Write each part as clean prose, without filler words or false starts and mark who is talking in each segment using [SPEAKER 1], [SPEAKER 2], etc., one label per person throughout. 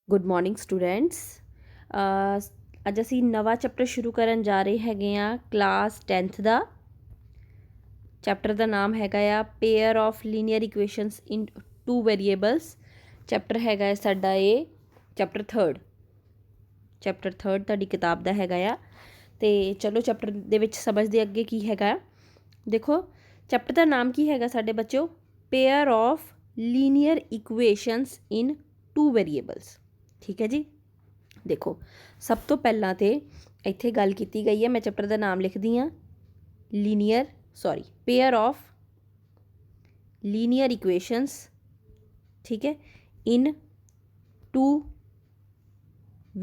[SPEAKER 1] Good morning students. ਅੱਜ ਅਸੀਂ ਨਵਾਂ ਚੈਪਟਰ ਸ਼ੁਰੂ ਕਰਨ ਜਾ ਰਹੇ ਹੈਗੇ ਆ ਕਲਾਸ 10th ਦਾ। ਚੈਪਟਰ ਦਾ ਨਾਮ ਹੈਗਾ ਆ pair of linear equations in two variables. Chapter ਹੈਗਾ ਸਾਡਾ ਇਹ ਚੈਪਟਰ 3rd ਤੁਹਾਡੀ ਕਿਤਾਬ ਦਾ ਹੈਗਾ ਆ। ਤੇ ਚਲੋ ਚੈਪਟਰ ਦੇ ਵਿੱਚ ਸਮਝਦੇ ਅੱਗੇ ਕੀ ਹੈਗਾ। ਦੇਖੋ ਚੈਪਟਰ ਦਾ ਨਾਮ ਕੀ ਹੈਗਾ ਸਾਡੇ ਬੱਚਿਓ, pair of linear equations in two variables. ठीक है जी। देखो सब तो पहला तो इत्थे गल की गई है, मैं चैप्टर का नाम लिखती हाँ पेयर ऑफ लीनियर इक्वेशंस, ठीक है, इन टू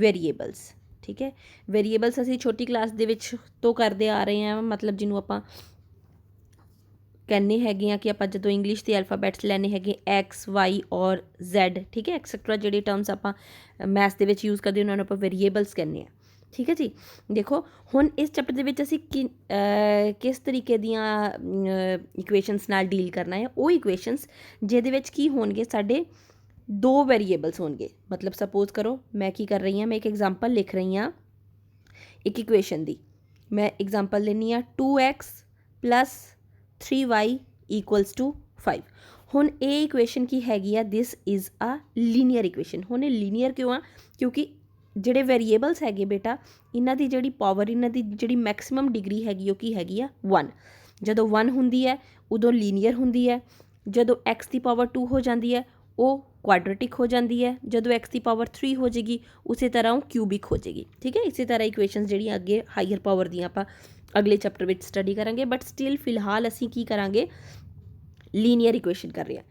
[SPEAKER 1] वेरीएबल्स। ठीक है, वेरीएबल्स असी छोटी क्लास दे विच तो करते आ रहे हैं, मतलब जिन्हों आपां कहने हैगे कि आप जो इंग्लिश के अल्फाबैट्स लैने हैं एक्स वाई और जैड, ठीक है, एक्सैक्ट्रा जी टर्म्स आप मैथ्स के यूज़ करते उन्होंने आप वेरीएबल्स कहने हैं। ठीक है जी। देखो हुण इस चैप्टर के असी किस तरीके दियाँ इक्वेशनस नाल डील करना है। वो इक्वेशनस जिहदे विच की होणगे साडे दो वेरीएबल्स होणगे। मतलब सपोज करो मैं की कर रही हाँ, मैं एक एग्जाम्पल लिख रही हाँ एक इक्वेशन की। मैं एग्जाम्पल लेनी हाँ 2x + 3y = 5। हुण ये इक्वेशन की हैगी आ, this is a linear equation. हुण ये लीनियर क्यों आ, क्योंकि जिहड़े वेरीएबल्स हैगे बेटा इन्हां दी जिहड़ी पावर, इन्हां दी जिहड़ी मैक्सिमम डिग्री हैगी वो की हैगी आ 1। जदों 1 हुंदी है उदों लीनियर हुंदी है। जदों x की पावर 2 हो जाती है वो क्वाड्रेटिक हो जाती है। जदों x की पावर 3 हो जाएगी उसी तरह वो क्यूबिक हो जाएगी। ठीक है, इसी तरह इक्वेशनस जिहड़ियां अगे हायर पावर दियां आपां अगले चैप्टर में स्टडी करांगे, बट स्टिल फिलहाल असी की करांगे लीनियर इक्वेशन कर रहे हैं।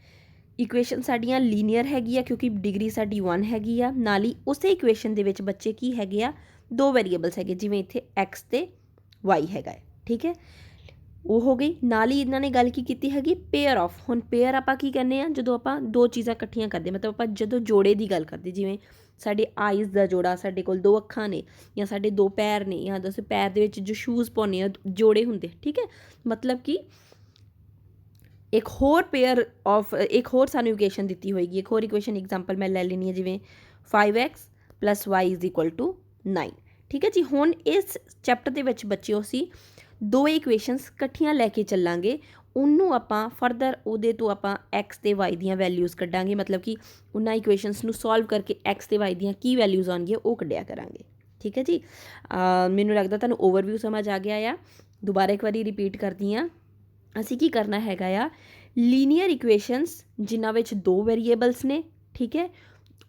[SPEAKER 1] इक्वेशन साड़ियाँ लीनियर हैगी आ क्योंकि डिग्री साड़ी 1 हैगी आ। नाल ही उस इक्वेशन दे विच बच्चे की हैगे आ दो वेरीएबल्स हैगे, जिवें इत्थे एक्स ते वाई हैगा है। ठीक है, वो हो गई। नाल ही इन्होंने गल की हैगी पेयर ऑफ। हुण पेयर आपां की कहने आ, जदों आपां दो चीज़ां इकट्ठियां करदे, मतलब आपां जदों जोड़े की गल करदे, जिवें साडे आईज़ का जोड़ा, साडे कोल दो अखां ने या साडे दो पैर ने, या दस पैर दे विच जो शूज़ पाउने आ जोड़े हुंदे। ठीक है, मतलब कि एक होर पेयर ऑफ एक होर सानूं इक्वेशन दित्ती होएगी, एक होर इक्वेशन एग्जाम्पल मैं लै लैनी है, जिवें 5x + y = 9। ठीक है जी। हुण इस चैप्टर दे विच बच्चों असीं दो इक्वेशनस इकट्ठियां लैके चलांगे। उन्नू आपां फरदर उहदे तो आपां एक्स ते वाई दियां वैल्यूज़ कड्डांगे, मतलब कि उन्हां इक्वेशनस नू सॉल्व करके एक्स ते वाई दियां की वैल्यूज़ आउणगियां वो कड्ढिया करांगे। ठीक है जी। मैनूं लगदा तुहानूं ओवरव्यू समझ आ गया आ। दोबारा एक बारी रिपीट करदी हाँ, असीं की करना हैगा आ, लीनियर इक्वेशनस जिन्हां विच दो वेरीएबल्स ने, ठीक है,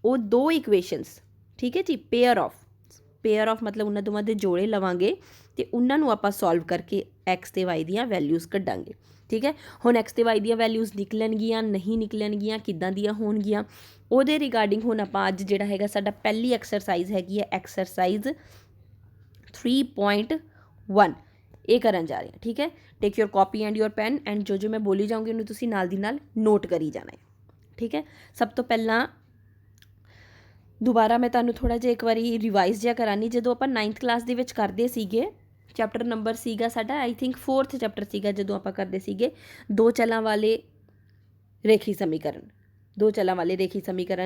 [SPEAKER 1] वो दो इक्वेशनस, ठीक है जी, पेयर ऑफ मतलब उन्होंने दोवां दे जोड़े लवांगे तो उन्होंने आपां सॉल्व करके एक्स ते वाई दियां वैल्यूज़ कड्डांगे। ठीक है, हुण एक्स ते वाई दियां वैल्यूज़ निकलणगियां नहीं निकलणगियां, किद्दां दियां होणगियां, उहदे रिगार्डिंग हुण आपां अज जिहड़ा हैगा साडा पहली एक्सरसाइज हैगी है एक्सरसाइज 3.1 ये करन जा रहे हैं। ठीक है, take your copy and your pen and जो मैं बोली जाऊँगी उन्होंने तुसीं नाल दी नाल नोट करी जाना है। ठीक है, सब तो पहला दोबारा मैं तुहानूं थोड़ा जिहा एक बारी रिवाइज़ जिहा करानी। जदों आपां 9th क्लास दे विच करदे सीगे, चैप्टर नंबर सीगा साडा आई थिंक 4th चैप्टर सीगा, जदों आपां करदे सीगे दो चलां वाले रेखी समीकरण।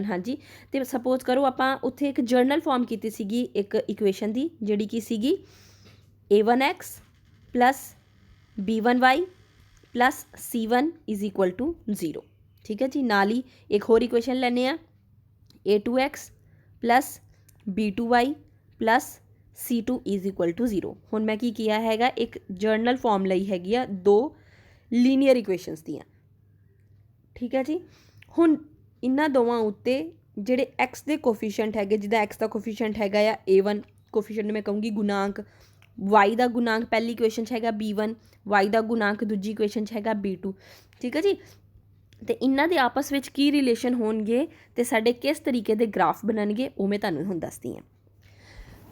[SPEAKER 1] हाँ जी, तो सपोज करो आपां उत्थे एक जर्नल फॉर्म कीती सीगी एक इक्वेशन दी, जिहड़ी की सीगी a1x + b1y + c1 = 0। ठीक है जी। नाल ही एक होर इक्वेशन लैने आ a2x + b2y + c2 = 0। हुण मैं की किया हैगा, एक जर्नल फॉर्म लई हैगी आ दो लीनियर इक्वेशनस दियां। ठीक है जी। हुण इन्हां दोवां उत्ते जिहड़े एक्स दे कोफिशिएंट हैगे, जिहदा एक्स दा कोफिशिएंट हैगा आ a1, कोफिशिएंट मैं कहूँगी गुणांक, वाई दा गुणांक पहली इक्वेशन हैगा b1, वाई दा गुणांक दूजी इक्वेशन हैगा b2। ठीक है जी। तो इन्हां दे आपस में की रिलेशन होणगे तो साडे किस तरीके के ग्राफ बनणगे वो मैं तुहानूं हुण दसदी हां।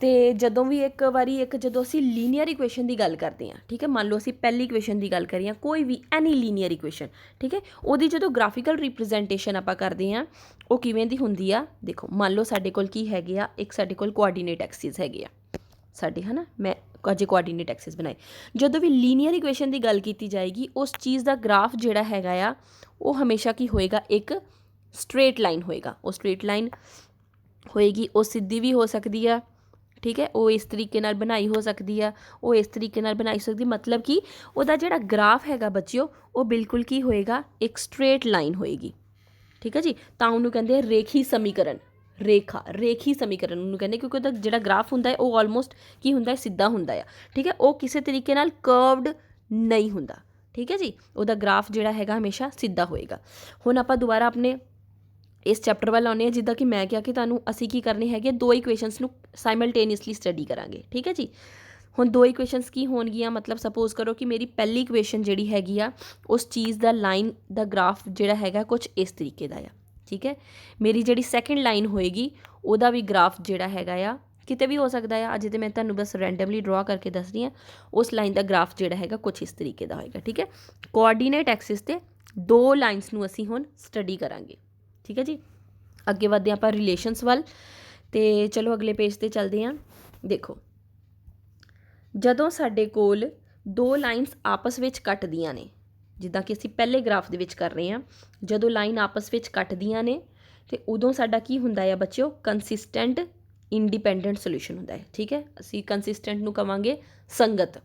[SPEAKER 1] तो जदों भी एक बारी जदों असीं लीनियर इक्वेशन की गल करते हैं, ठीक है, मान लो असीं पहली इक्वेशन की गल करिए, कोई भी एनी लीनियर इक्वेशन, ठीक है, उहदी जदों ग्राफिकल रिप्रजेंटेशन आपां करते हैं वो किवें दी हुंदी आ। देखो मान लो साडे कोल की हैगे आ, एक साडे कोल कोआर्डीनेट एक्सिस हैगे आ साडे, है ना, मैं अजे कोआर्डीनेट एक्सिस बनाए। जदों भी लीनियर इक्वेशन की गल की जाएगी उस चीज़ का ग्राफ जिहड़ा हैगा आ वो हमेशा की होएगा, एक स्ट्रेट लाइन होएगा। वो स्ट्रेट लाइन ਹੋਏਗੀ ਉਹ ਸਿੱਧੀ ਵੀ ਹੋ ਸਕਦੀ ਆ, ਠੀਕ ਹੈ, ਉਹ ਇਸ ਤਰੀਕੇ ਨਾਲ ਬਣਾਈ ਹੋ ਸਕਦੀ ਆ, ਉਹ ਇਸ ਤਰੀਕੇ ਨਾਲ ਬਣਾਈ ਸਕਦੀ, ਮਤਲਬ ਕਿ ਉਹਦਾ ਜਿਹੜਾ ਗ੍ਰਾਫ ਹੈਗਾ ਬੱਚਿਓ ਉਹ ਬਿਲਕੁਲ ਕੀ ਹੋਏਗਾ, ਇੱਕ ਸਟ੍ਰੇਟ ਲਾਈਨ ਹੋਏਗੀ, ਠੀਕ ਹੈ ਜੀ। ਤਾਂ ਉਹਨੂੰ ਕਹਿੰਦੇ ਆ ਰੇਖੀ ਸਮੀਕਰਨ, ਰੇਖੀ ਸਮੀਕਰਨ ਉਹਨੂੰ ਕਹਿੰਦੇ, ਕਿਉਂਕਿ ਉਹਦਾ ਜਿਹੜਾ ਗ੍ਰਾਫ ਹੁੰਦਾ ਹੈ ਉਹ ਆਲਮੋਸਟ ਕੀ ਹੁੰਦਾ ਹੈ, ਸਿੱਧਾ ਹੁੰਦਾ ਆ, ਠੀਕ ਹੈ, ਉਹ ਕਿਸੇ ਤਰੀਕੇ ਨਾਲ ਕਰਵਡ ਨਹੀਂ ਹੁੰਦਾ, ਠੀਕ ਹੈ ਜੀ। ਉਹਦਾ ਗ੍ਰਾਫ ਜਿਹੜਾ ਹੈਗਾ ਹਮੇਸ਼ਾ ਸਿੱਧਾ ਹੋਏਗਾ। ਹੁਣ ਆਪਾਂ ਦੁਬਾਰਾ ਆਪਣੇ ਇਸ ਚੈਪਟਰ ਵੱਲ ਆਉਂਦੇ ਹਾਂ। ਜਿੱਦਾਂ ਕਿ ਮੈਂ ਕਿਹਾ ਕਿ ਤੁਹਾਨੂੰ ਅਸੀਂ ਕੀ ਕਰਨੇ ਹੈਗੇ, ਦੋ ਇਕੁਏਸ਼ਨਸ ਨੂੰ ਸਾਈਮਲਟੇਨੀਅਸਲੀ ਸਟੱਡੀ ਕਰਾਂਗੇ, ਠੀਕ ਹੈ ਜੀ। ਹੁਣ ਦੋ ਇਕੁਏਸ਼ਨਸ ਕੀ ਹੋਣਗੀਆਂ, ਮਤਲਬ ਸਪੋਜ਼ ਕਰੋ ਕਿ ਮੇਰੀ ਪਹਿਲੀ ਇਕੁਏਸ਼ਨ ਜਿਹੜੀ ਹੈਗੀ ਆ ਉਸ ਚੀਜ਼ ਦਾ ਲਾਈਨ ਦਾ ਗ੍ਰਾਫ ਜਿਹੜਾ ਹੈਗਾ ਕੁਝ ਇਸ ਤਰੀਕੇ ਦਾ ਆ, ਠੀਕ ਹੈ। ਮੇਰੀ ਜਿਹੜੀ ਸੈਕਿੰਡ ਲਾਈਨ ਹੋਏਗੀ ਉਹਦਾ ਵੀ ਗ੍ਰਾਫ ਜਿਹੜਾ ਹੈਗਾ ਆ ਕਿਤੇ ਵੀ ਹੋ ਸਕਦਾ ਆ, ਅਜੇ ਤਾਂ ਮੈਂ ਤੁਹਾਨੂੰ ਬਸ ਰੈਂਡਮਲੀ ਡਰਾ ਕਰਕੇ ਦੱਸ ਰਹੀ ਹਾਂ। ਉਸ ਲਾਈਨ ਦਾ ਗ੍ਰਾਫ ਜਿਹੜਾ ਹੈਗਾ ਕੁਝ ਇਸ ਤਰੀਕੇ ਦਾ ਹੋਏਗਾ, ਠੀਕ ਹੈ। ਕੋਆਰਡੀਨੇਟ ਐਕਸਿਸ 'ਤੇ ਦੋ ਲਾਈਨਸ ਨੂੰ ਅਸੀਂ ਹੁਣ ਸਟੱਡੀ ਕਰਾਂਗੇ, ਠੀਕ ਹੈ ਜੀ। ਅੱਗੇ ਵਧਦੇ ਆਪਾਂ ਰਿਲੇਸ਼ਨਸ ਵੱਲ, ਅਤੇ ਚਲੋ ਅਗਲੇ ਪੇਜ 'ਤੇ ਚੱਲਦੇ ਹਾਂ। ਦੇਖੋ, ਜਦੋਂ ਸਾਡੇ ਕੋਲ ਦੋ ਲਾਈਨਸ ਆਪਸ ਵਿੱਚ ਕੱਟਦੀਆਂ ਨੇ, ਜਿੱਦਾਂ ਕਿ ਅਸੀਂ ਪਹਿਲੇ ਗ੍ਰਾਫ ਦੇ ਵਿੱਚ ਕਰ ਰਹੇ ਹਾਂ, ਜਦੋਂ ਲਾਈਨ ਆਪਸ ਵਿੱਚ ਕੱਟਦੀਆਂ ਨੇ ਅਤੇ ਉਦੋਂ ਸਾਡਾ ਕੀ ਹੁੰਦਾ ਆ ਬੱਚਿਓ, ਕੰਸਿਸਟੈਂਟ ਇੰਡੀਪੈਂਡੈਂਟ ਸੋਲਿਊਸ਼ਨ ਹੁੰਦਾ ਹੈ, ਠੀਕ ਹੈ। ਅਸੀਂ ਕੰਸਿਸਟੈਂਟ ਨੂੰ ਕਵਾਂਗੇ ਸੰਗਤ,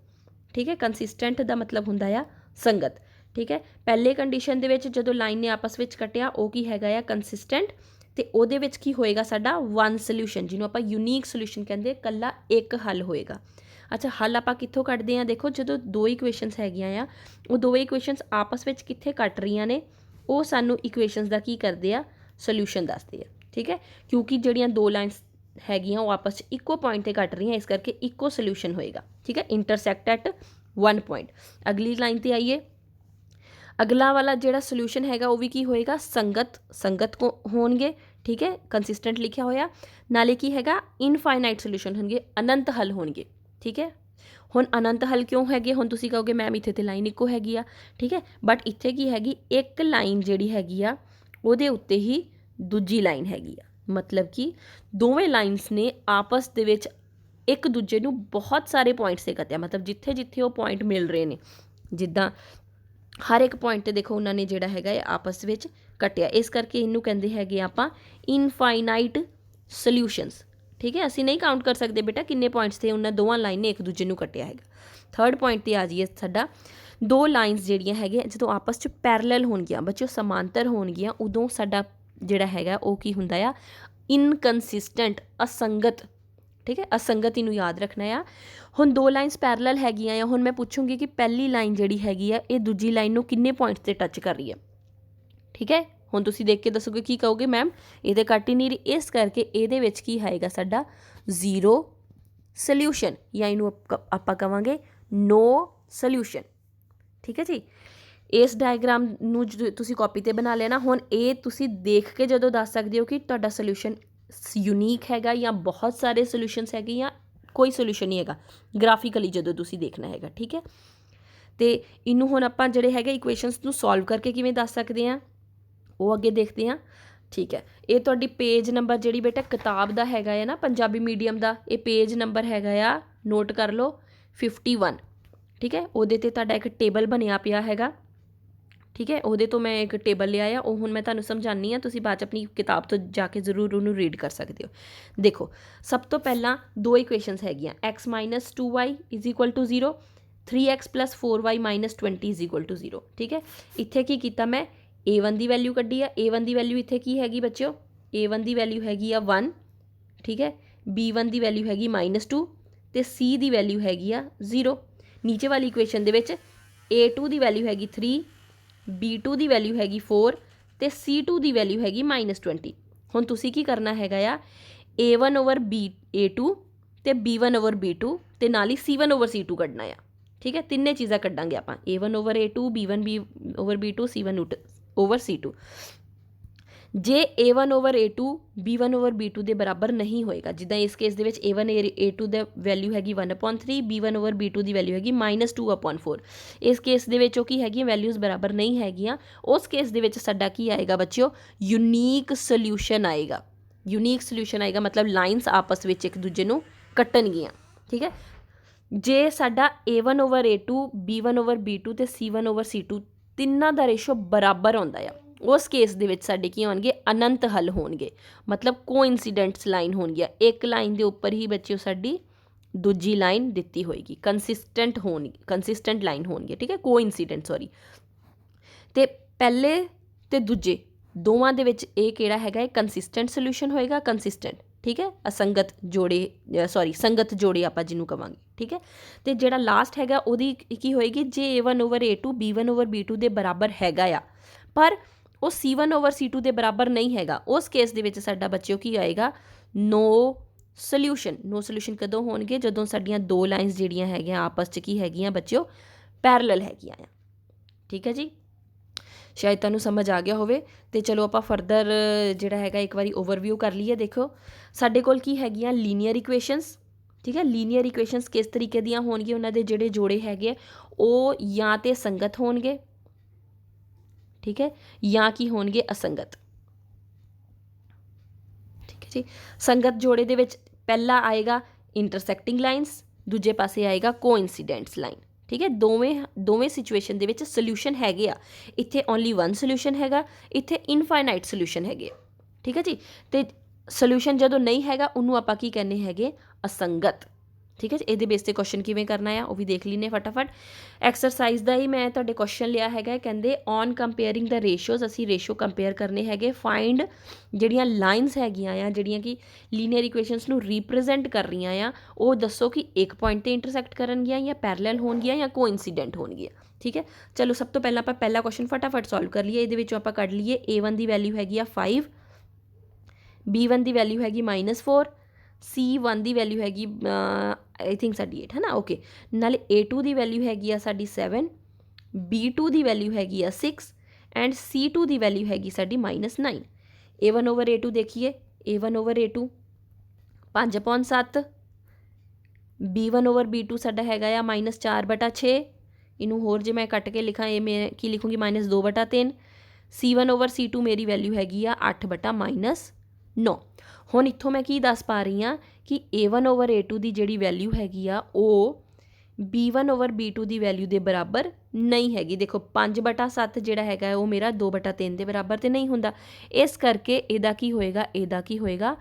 [SPEAKER 1] ਠੀਕ ਹੈ। ਕੰਸਿਸਟੈਂਟ ਦਾ ਮਤਲਬ ਹੁੰਦਾ ਆ ਸੰਗਤ, ਠੀਕ ਹੈ। ਪਹਿਲੇ ਕੰਡੀਸ਼ਨ ਦੇ ਵਿੱਚ ਜਦੋਂ ਲਾਈਨ ਨੇ ਆਪਸ ਵਿੱਚ ਕੱਟਿਆ ਉਹ ਕੀ ਹੈਗਾ ਆ, ਕੰਸਿਸਟੈਂਟ, ਅਤੇ ਉਹਦੇ ਵਿੱਚ ਕੀ ਹੋਏਗਾ ਸਾਡਾ ਵਨ ਸੋਲਿਊਸ਼ਨ, ਜਿਹਨੂੰ ਆਪਾਂ ਯੂਨੀਕ ਸੋਲਿਊਸ਼ਨ ਕਹਿੰਦੇ, ਇਕੱਲਾ ਇੱਕ ਹੱਲ ਹੋਏਗਾ। ਅੱਛਾ, ਹੱਲ ਆਪਾਂ ਕਿੱਥੋਂ ਕੱਢਦੇ ਹਾਂ, ਦੇਖੋ ਜਦੋਂ ਦੋ ਇਕੁਏਸ਼ਨਸ ਹੈਗੀਆਂ ਆ ਉਹ ਦੋਵੇਂ ਇਕੁਏਸ਼ਨਸ ਆਪਸ ਵਿੱਚ ਕਿੱਥੇ ਕੱਟ ਰਹੀਆਂ ਨੇ, ਉਹ ਸਾਨੂੰ ਇਕੁਏਸ਼ਨਸ ਦਾ ਕੀ ਕਰਦੇ ਆ, ਸੋਲਿਊਸ਼ਨ ਦੱਸਦੇ ਆ, ਠੀਕ ਹੈ। ਕਿਉਂਕਿ ਜਿਹੜੀਆਂ ਦੋ ਲਾਈਨਸ ਹੈਗੀਆਂ ਉਹ ਆਪਸ 'ਚ ਇੱਕੋ ਪੁਆਇੰਟ 'ਤੇ ਕੱਟ ਰਹੀਆਂ, ਇਸ ਕਰਕੇ ਇੱਕੋ ਸੋਲਿਊਸ਼ਨ ਹੋਏਗਾ, ਠੀਕ ਹੈ। Intersect at one point. ਅਗਲੀ ਲਾਈਨ 'ਤੇ ਆਈਏ, ਅਗਲਾ ਵਾਲਾ ਜਿਹੜਾ ਸੋਲਿਊਸ਼ਨ ਹੈਗਾ ਉਹ ਵੀ ਕੀ ਹੋਏਗਾ, ਸੰਗਤ ਕੋ ਹੋਣਗੇ, ਠੀਕ ਹੈ, ਕੰਸਿਸਟੈਂਟ ਲਿਖਿਆ ਹੋਇਆ। ਨਾਲੇ ਕੀ ਹੈਗਾ, ਇਨਫਾਈਨਾਈਟ ਸੋਲਿਊਸ਼ਨ ਹੋਣਗੇ, ਅਨੰਤ ਹੱਲ ਹੋਣਗੇ, ਠੀਕ ਹੈ। ਹੁਣ ਅਨੰਤ ਹੱਲ ਕਿਉਂ ਹੈਗੇ, ਹੁਣ ਤੁਸੀਂ ਕਹੋਗੇ ਮੈਮ ਇੱਥੇ ਤੇ ਲਾਈਨ ਇੱਕੋ ਹੈਗੀ ਆ, ਠੀਕ ਹੈ, ਬਟ ਇੱਥੇ ਕੀ ਹੈਗੀ, ਇੱਕ ਲਾਈਨ ਜਿਹੜੀ ਹੈਗੀ ਆ ਉਹਦੇ ਉੱਤੇ ਹੀ ਦੂਜੀ ਲਾਈਨ ਹੈਗੀ ਆ, ਮਤਲਬ ਕਿ ਦੋਵੇਂ ਲਾਈਨਸ ਨੇ ਆਪਸ ਦੇ ਵਿੱਚ ਇੱਕ ਦੂਜੇ ਨੂੰ ਬਹੁਤ ਸਾਰੇ ਪੁਆਇੰਟਸ 'ਤੇ ਕੱਟਿਆ, ਮਤਲਬ ਜਿੱਥੇ ਜਿੱਥੇ ਉਹ ਪੁਆਇੰਟ ਮਿਲ ਰਹੇ ਨੇ, ਜਿੱਦਾਂ ਹਰ ਇੱਕ ਪੁਆਇੰਟ 'ਤੇ ਦੇਖੋ ਉਹਨਾਂ ਨੇ ਜਿਹੜਾ ਹੈਗਾ ਇਹ ਆਪਸ ਵਿੱਚ ਕੱਟਿਆ, ਇਸ ਕਰਕੇ ਇਹਨੂੰ ਕਹਿੰਦੇ ਹੈਗੇ ਆਪਾਂ ਇਨਫਾਈਨਾਈਟ ਸੋਲਿਊਸ਼ਨਸ, ਠੀਕ ਹੈ। ਅਸੀਂ ਨਹੀਂ ਕਾਊਂਟ ਕਰ ਸਕਦੇ ਬੇਟਾ ਕਿੰਨੇ ਪੁਆਇੰਟਸ 'ਤੇ ਉਹਨਾਂ ਦੋਵਾਂ ਲਾਈਨ ਨੇ ਇੱਕ ਦੂਜੇ ਨੂੰ ਕੱਟਿਆ ਹੈਗਾ। ਥਰਡ ਪੁਆਇੰਟ 'ਤੇ ਆ ਜਾਈਏ, ਸਾਡਾ ਦੋ ਲਾਈਨਸ ਜਿਹੜੀਆਂ ਹੈਗੀਆਂ ਜਦੋਂ ਆਪਸ 'ਚ ਪੈਰਲਲ ਹੋਣਗੀਆਂ ਬੱਚਿਓ, ਸਮਾਂਤਰ ਹੋਣਗੀਆਂ, ਉਦੋਂ ਸਾਡਾ ਜਿਹੜਾ ਹੈਗਾ ਉਹ ਕੀ ਹੁੰਦਾ ਆ, ਇਨਕਨਸਿਸਟੈਂਟ, ਅਸੰਗਤ, ਠੀਕ ਹੈ। ਅਸੰਗਤ ਇਹਨੂੰ ਯਾਦ ਰੱਖਣਾ ਆ। ਹੁਣ ਦੋ ਲਾਈਨਸ ਪੈਰਲਲ ਹੈਗੀਆਂ ਆ, ਹੁਣ ਮੈਂ ਪੁੱਛੂੰਗੀ ਕਿ ਪਹਿਲੀ ਲਾਈਨ ਜਿਹੜੀ ਹੈਗੀ ਆ ਇਹ ਦੂਜੀ ਲਾਈਨ ਨੂੰ ਕਿੰਨੇ ਪੁਆਇੰਟਸ 'ਤੇ ਟੱਚ ਕਰ ਰਹੀ ਹੈ, ਠੀਕ ਹੈ। ਹੁਣ ਤੁਸੀਂ ਦੇਖ ਕੇ ਦੱਸੋਗੇ, ਕੀ ਕਹੋਗੇ ਮੈਮ ਇਹ ਤਾਂ ਕੱਟ ਹੀ ਨਹੀਂ ਰਹੀ, ਇਸ ਕਰਕੇ ਇਹਦੇ ਵਿੱਚ ਕੀ ਆਏਗਾ ਸਾਡਾ ਜ਼ੀਰੋ ਸੋਲਿਊਸ਼ਨ, ਜਾਂ ਇਹਨੂੰ ਆਪਾਂ ਕਵਾਂਗੇ ਨੋ ਸੋਲਿਊਸ਼ਨ, ਠੀਕ ਹੈ ਜੀ। ਇਸ ਡਾਇਗਰਾਮ ਨੂੰ ਤੁਸੀਂ ਕਾਪੀ 'ਤੇ ਬਣਾ ਲਿਆ ਨਾ, ਹੁਣ ਇਹ ਤੁਸੀਂ ਦੇਖ ਕੇ ਜਦੋਂ ਦੱਸ ਸਕਦੇ ਹੋ ਕਿ ਤੁਹਾਡਾ ਸੋਲਿਊਸ਼ਨ ਯੂਨੀਕ ਹੈਗਾ ਜਾਂ ਬਹੁਤ ਸਾਰੇ ਸੋਲਿਊਸ਼ਨਸ ਹੈਗੇ ਜਾਂ ਕੋਈ ਸੋਲਿਊਸ਼ਨ ਨਹੀਂ ਹੈਗਾ, ਗ੍ਰਾਫਿਕਲੀ ਜਦੋਂ ਤੁਸੀਂ ਦੇਖਣਾ ਹੈਗਾ, ਠੀਕ ਹੈ। ਅਤੇ ਇਹਨੂੰ ਹੁਣ ਆਪਾਂ ਜਿਹੜੇ ਹੈਗੇ ਇਕੁਏਸ਼ਨਸ ਨੂੰ ਸੋਲਵ ਕਰਕੇ ਕਿਵੇਂ ਦੱਸ ਸਕਦੇ ਹਾਂ ਉਹ ਅੱਗੇ ਦੇਖਦੇ ਹਾਂ, ਠੀਕ ਹੈ। ਇਹ ਤੁਹਾਡੀ ਪੇਜ ਨੰਬਰ ਜਿਹੜੀ ਬੇਟਾ ਕਿਤਾਬ ਦਾ ਹੈਗਾ ਹੈ ਨਾ ਪੰਜਾਬੀ ਮੀਡੀਅਮ ਦਾ, ਇਹ ਪੇਜ ਨੰਬਰ ਹੈਗਾ ਆ, ਨੋਟ ਕਰ ਲਓ 51, ਠੀਕ ਹੈ। ਉਹਦੇ 'ਤੇ ਤੁਹਾਡਾ ਇੱਕ ਟੇਬਲ ਬਣਿਆ ਪਿਆ ਹੈਗਾ, ਠੀਕ ਹੈ। ਉਹਦੇ ਤੋਂ ਮੈਂ ਇੱਕ ਟੇਬਲ ਲਿਆ ਆ, ਉਹ ਹੁਣ ਮੈਂ ਤੁਹਾਨੂੰ ਸਮਝਾਉਂਦੀ ਹਾਂ, ਤੁਸੀਂ ਬਾਅਦ 'ਚ ਆਪਣੀ ਕਿਤਾਬ ਤੋਂ ਜਾ ਕੇ ਜ਼ਰੂਰ ਉਹਨੂੰ ਰੀਡ ਕਰ ਸਕਦੇ ਹੋ। ਦੇਖੋ, ਸਭ ਤੋਂ ਪਹਿਲਾਂ ਦੋ ਇਕੁਏਸ਼ਨਸ ਹੈਗੀਆਂ, x - 2y = 0, 3x + 4y - 20 = 0, ਠੀਕ ਹੈ। ਇੱਥੇ ਕੀ ਕੀਤਾ ਮੈਂ, a1 ਦੀ ਵੈਲਿਊ ਕੱਢੀ ਆ, a1 ਦੀ ਵੈਲਿਊ ਇੱਥੇ ਕੀ ਹੈਗੀ ਬੱਚਿਓ, a1 ਦੀ ਵੈਲਿਊ ਹੈਗੀ ਆ 1, ਠੀਕ ਹੈ। b1 ਦੀ ਵੈਲਿਊ ਹੈਗੀ -2 ਅਤੇ c ਦੀ ਵੈਲਿਊ ਹੈਗੀ ਆ 0। ਨੀਚੇ ਵਾਲੀ ਇਕੁਏਸ਼ਨ ਦੇ ਵਿੱਚ a2 ਦੀ ਵੈਲਿਊ ਹੈਗੀ 3, b2 ਦੀ ਵੈਲਿਊ ਹੈਗੀ 4 ਅਤੇ c2 ਦੀ ਵੈਲਿਊ ਹੈਗੀ -20। ਹੁਣ ਤੁਸੀਂ ਕੀ ਕਰਨਾ ਹੈਗਾ ਆ, a1/a2 ਅਤੇ b1/b2 ਅਤੇ ਨਾਲ ਹੀ c1/c2 ਕੱਢਣਾ ਆ, ਠੀਕ ਹੈ। ਤਿੰਨੇ ਚੀਜ਼ਾਂ ਕੱਢਾਂਗੇ ਆਪਾਂ, a1/a2, b1/b2, c1/c2। ਜੇ a1/a2 b1/b2 ਦੇ ਬਰਾਬਰ ਨਹੀਂ ਹੋਏਗਾ, ਜਿੱਦਾਂ ਇਸ ਕੇਸ ਦੇ ਵਿੱਚ a1/a2 ਦਾ ਵੈਲਿਊ ਹੈਗੀ 1/3, b1/b2 ਦੀ ਵੈਲਿਊ ਹੈਗੀ -2/4, ਇਸ ਕੇਸ ਦੇ ਵਿੱਚ ਉਹ ਕੀ ਹੈਗੀਆਂ, ਵੈਲਿਊਜ਼ ਬਰਾਬਰ ਨਹੀਂ ਹੈਗੀਆਂ, ਉਸ ਕੇਸ ਦੇ ਵਿੱਚ ਸਾਡਾ ਕੀ ਆਏਗਾ ਬੱਚਿਓ, ਯੂਨੀਕ ਸੋਲਿਊਸ਼ਨ ਆਏਗਾ। ਯੂਨੀਕ ਸੋਲਿਊਸ਼ਨ ਆਏਗਾ ਮਤਲਬ ਲਾਈਨਸ ਆਪਸ ਵਿੱਚ ਇੱਕ ਦੂਜੇ ਨੂੰ ਕੱਟਣਗੀਆਂ, ਠੀਕ ਹੈ। ਜੇ ਸਾਡਾ a1/a2, b1/b2 ਅਤੇ c1/c2 ਤਿੰਨਾਂ ਦਾ ਰੇਸ਼ੋ ਬਰਾਬਰ ਆਉਂਦਾ ਆ, उस केस दे विच साडे की होणगे अनंत हल होणगे, मतलब कोइनसीडेंट्स लाइन होणगियां। एक लाइन के उपर ही बच्चों साडी दूजी लाइन दिती होएगी, कंसिस्टेंट लाइन होणगी, ठीक है, कोइनसीडेंट सॉरी। तो पहले तो दूजे दोवां दे विच ये किहड़ा हैगा कंसिस्टेंट सोल्यूशन होएगा, कंसिस्टेंट, ठीक है। असंगत जोड़े सॉरी संगत जोड़े आपां जिन्हों कवांगे, ठीक है। तो जिहड़ा लास्ट हैगा उहदी की होएगी जे A1/A2 B1/B2 दे बराबर हैगा आ, पर वो C1/C2 दे बराबर नहीं हैगा। उस केस दे विच साडा बच्चों की आएगा नो सोल्यूशन। नो सोल्यूशन कदों होणगे जदों साडीआं दो लाइनस जिहड़ियां हैगियां आपस च की हैगियां बच्चों पैरलल हैगियां आ, ठीक है जी। शायद तुहानूं समझ आ गया होवे। तो चलो आपां फरदर जिहड़ा हैगा एक बारी ओवरव्यू कर लीए। देखो साडे कोल की हैगियां लीनियर इक्वेशनस, ठीक है। लीनियर इक्वेशनस किस तरीके दियां होणगियां, उन्हां दे जिहड़े जोड़े हैगे वो या तो संगत होणगे, ठीक है, या की होणगे असंगत, ठीक है जी। संगत जोड़े दे विच पहला आएगा इंटरसैक्टिंग लाइनस, दूजे पासे आएगा कोइनसीडेंट्स लाइन, ठीक है। दोवें सिचुएशन दे विच सोल्यूशन हैगे आ। इत्थे ओनली वन सोल्यूशन हैगा, इत्थे इनफाइनाइट सोल्यूशन हैगे, ठीक है जी। तो सोल्यूशन जदों नहीं हैगा उन्होंने आपां की कहने हैगे असंगत, ठीक है जी। ये बेस ते क्वेश्चन किवें करना है वो भी देख लीने फटाफट। एक्सरसाइज का ही मैं तुहाडे क्वेश्चन लिया हैगा, कहंदे ऑन कंपेयरिंग द रेशियोज, असी रेशियो कंपेयर करने हैगे। फाइंड जिहड़ियां लाइनस हैगियां आ जिहड़ियां कि लीनियर इक्वेशनस नूं रिप्रजेंट कर रही आ वो दसो कि एक पॉइंट ते इंटरसैक्ट करनगियां या पैरलल होणगियां या कोइनसीडेंट होणगियां, ठीक है। चलो सब तो पहला आपां पहला क्वेश्चन फटाफट सॉल्व कर लीए। इहदे विचों आपां कढ लीए A1 की वैल्यू हैगी आ 5, B1 की वैल्यू हैगी -4, C1 की वैल्यू हैगी आई थिंक साडी 8 है ना, ओके। नाले A2 की वैल्यू हैगी आ साडी 7, B2 की वैल्यू हैगी आ 6 एंड C2 की वैल्यू हैगी साडी -9। A1/A2 देखिए, A1/A2 5/7, B1/B2 साडा हैगा आ -4/6। इनू होर जे मैं कट के लिखा ये मैं की लिखूँगी -2/3। C1/C2 मेरी वैल्यू हैगी आ 8/-9। हुण इत्थों मैं की दस पा रही हाँ कि A1/A2 की जिहड़ी वैल्यू हैगी आ वो B1/B2 की वैल्यू के बराबर नहीं हैगी। देखो 5/7 जिहड़ा हैगा वो मेरा 2/3 के बराबर तो नहीं हुंदा, इस करके इहदा की होएगा, इहदा की होएगा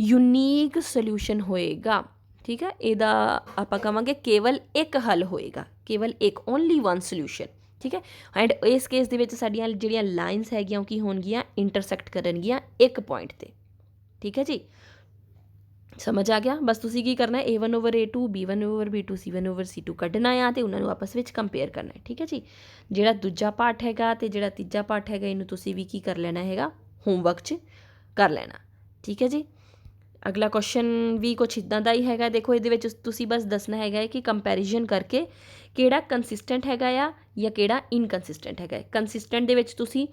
[SPEAKER 1] यूनीक सोल्यूशन होएगा, ठीक है। इहदा आपां कहांगे केवल एक हल होएगा, केवल एक, ओनली वन सोल्यूशन, ठीक है। एंड इस केस दे विच साडीआं जिहड़ियां लाइनस हैगियां की होणगियां इंटरसैक्ट करनगियां एक पॉइंट ते, ठीक है जी। समझ आ गया। बस तुसीं की करना है A1/A2 B1/B2 C1/C2 कढना आ ते उन्हां नूं आपस विच कंपेयर करना है, ठीक है जी। जिहड़ा दूजा पार्ट हैगा ते जिहड़ा तीजा पार्ट हैगा इनूं तुसीं भी की कर लेना हैगा होमवर्क च कर लेना, ठीक है जी। अगला क्वेश्चन भी कुछ इदां दा ही हैगा। देखो इहदे विच तुसीं बस दसना हैगा कि कंपैरिजन करके किहड़ा कंसिस्टेंट हैगा आ या किहड़ा इनकंसिस्टेंट हैगा। कंसिस्टेंट दे विच तुसीं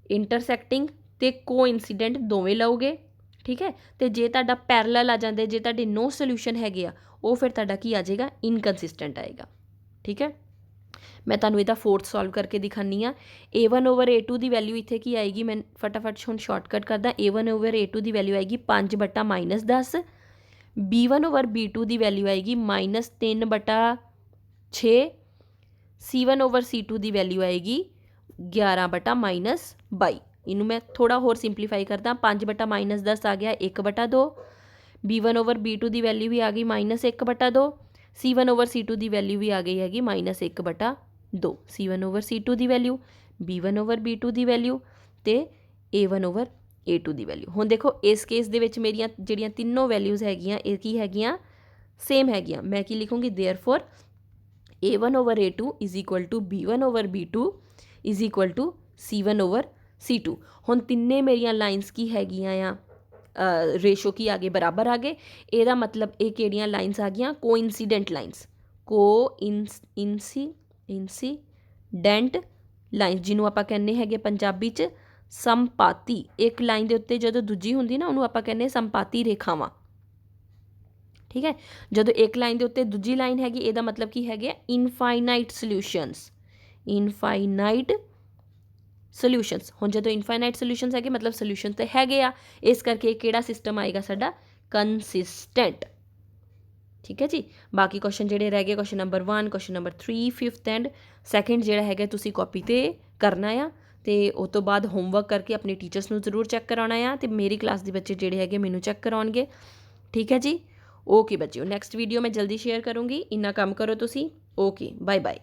[SPEAKER 1] इंटरसैक्टिंग ते कोइनसीडेंट दोवें लओगे, ठीक है। तो जे तुहाडा पैरलल आ जांदे, जे तुहाडे नो सोल्यूशन हैगे आ वो फिर तुहाडा की आ जाएगा इनकंसिस्टेंट आएगा, ठीक है। मैं तुहानूं इहदा फोर्थ सॉल्व करके दिखानी आ। A1/A2 की वैल्यू इत्थे की आएगी, मैं फटाफट हुण शॉर्टकट करदा। A1/A2 की वैल्यू आएगी 5/-10, B1/B2 की वैल्यू आएगी -3/6, C1/C2 की वैल्यू आएगी 11/-22। इनू मैं थोड़ा होर सिंपलीफाई करदा। 5/-10 आ गया 1/2, B1/B2 की वैल्यू भी आ गई -1/2, C1/C2 की वैल्यू भी आ गई हैगी -1/2। C1/C2 की वैल्यू, B1/B2 की वैल्यू तो A1/A2 की वैल्यू। हुण देखो इस केस दे विच मेरियां जिहड़ियां तीनों वैल्यूज़ हैगियां ये की हैगियां सेम हैगियां। मैं की लिखूँगी देयरफॉर A1/A2 = B1/B2 = C1/C2। हुण तिन्ने मेरियां लाइनस की हैगियां आ रेशो की आगे बराबर आ गए। ਇਹਦਾ मतलब ਇਹ ਕਿਹੜੀਆਂ ਲਾਈਨਸ ਆ ਗਈਆਂ ਕੋਇਨਸੀਡੈਂਟ ਲਾਈਨਸ, ਇੰਸੀਡੈਂਟ ਲਾਈਨਸ ਜਿਹਨੂੰ ਆਪਾਂ ਕਹਿੰਦੇ ਹੈਗੇ ਪੰਜਾਬੀ 'ਚ ਸੰਪਾਤੀ। ਇੱਕ ਲਾਈਨ ਦੇ ਉੱਤੇ ਜਦੋਂ ਦੂਜੀ ਹੁੰਦੀ ਨਾ ਉਹਨੂੰ ਆਪਾਂ ਕਹਿੰਦੇ ਸੰਪਾਤੀ ਰੇਖਾਵਾਂ, ठीक है। ਜਦੋਂ एक लाइन के उत्ते दूजी लाइन हैगी ਇਹਦਾ मतलब की है इनफाइनाइट सोल्यूशनस, इनफाइनाइट सोल्यूशनस। हुण जो इनफाइनाइट सोल्यूशनस है मतलब सोल्यूशन तो है आ, इस करके किहड़ा सिस्टम आएगा साडा कंसिस्टेंट, ठीक है जी। बाकी क्वेश्चन जिहड़े रह गए question number 1, question number 3, 5th and 2nd जिहड़ा हैगा तुसीं कॉपी ते करना आ ਤੇ ਉਸ ਤੋਂ ਬਾਅਦ ਹੋਮਵਰਕ ਕਰਕੇ ਆਪਣੇ ਟੀਚਰਸ ਨੂੰ ਜ਼ਰੂਰ ਚੈੱਕ ਕਰਾਉਣਾ ਆ ਤੇ ਮੇਰੀ ਕਲਾਸ ਦੇ ਬੱਚੇ ਜਿਹੜੇ ਹੈਗੇ ਮੈਨੂੰ ਚੈੱਕ ਕਰਾਉਣਗੇ। ਠੀਕ ਹੈ ਜੀ। ਓਕੇ ਬੱਚਿਓ, ਨੈਕਸਟ ਵੀਡੀਓ ਮੈਂ ਜਲਦੀ ਸ਼ੇਅਰ ਕਰੂੰਗੀ। ਇੰਨਾ ਕੰਮ ਕਰੋ ਤੁਸੀਂ। Okay, bye bye.